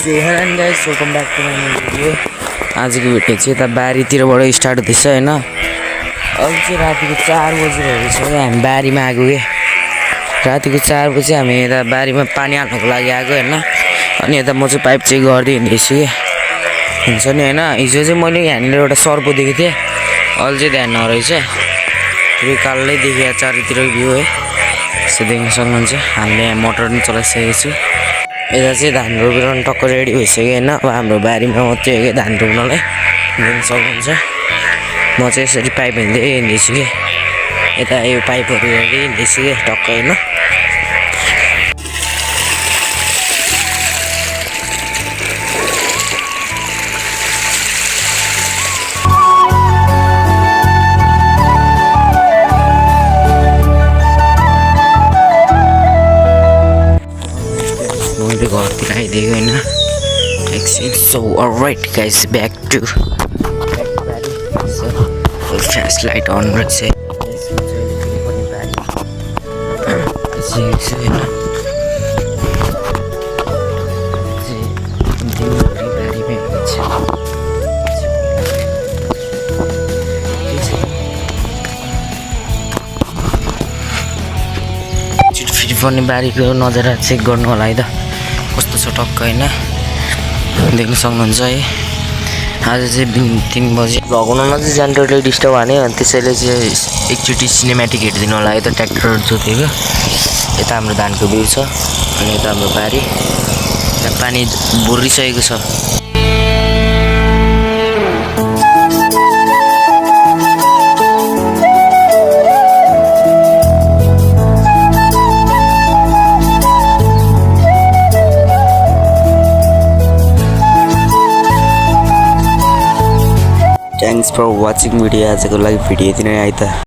So hello and guys welcome back to my video. आजको video चाहिँ यता बारीतिरबाट start हुँदैछ होइन। अहिले चाहिँ रातिको 4 बजीरहेको छ। हामी बारीमा आएको के रातिको 4 बजी हामी यता बारीमा पानी हाल्नुको लागि आएको होइन। अनि यता म चाहिँ पाइप चेक गर्दै हिँड्दैछु के हुन्छ नि होइन। हिजो चाहिँ मैले यहाँनिर एउटा सर्पो देखेको थिएँ, अहिले चाहिँ ध्यान नरहेछ। फेरि कालै देखिया चारैतिर भ्यू है, यस्तो देख्न सक्नुहुन्छ। हामीले यहाँ मोटर पनि चलाइसकेको छु। यता चाहिँ धान रोपेर टक्क रेडी भइसक्यो होइन। अब हाम्रो बारीमा मात्रै हो कि धान रोप्नलाई देख्न सक्नुहुन्छ। म चाहिँ यसरी पाइप हिँड्दै हिँड्दैछु कि यता यो पाइपहरू हेर्दै हिँड्दैछु कि टक्क होइन। मैले घरतिर आइदिएको होइन एकछिन। So alright guys back to flash light on रहेछ होइन। फेरि पनि बारीको नजारा चेक गर्नु होला है त कस्तो छ टक्क होइन, देख्न सक्नुहुन्छ है। आज चाहिँ 3 बजी भगाउनमा चाहिँ जेनरेटरले डिस्टर्ब हान्यो, अनि त्यसैले चाहिँ एकचोटि सिनेमेटिक हेरिदिनु होला है त। ट्र्याक्टर जोतेको यता हाम्रो धानको बिउ छ, अनि यता हाम्रो बारी, त्यहाँ पानी भरिसकेको छ। Thanks for watching video. आजको लागि भिडियो यति नै है त।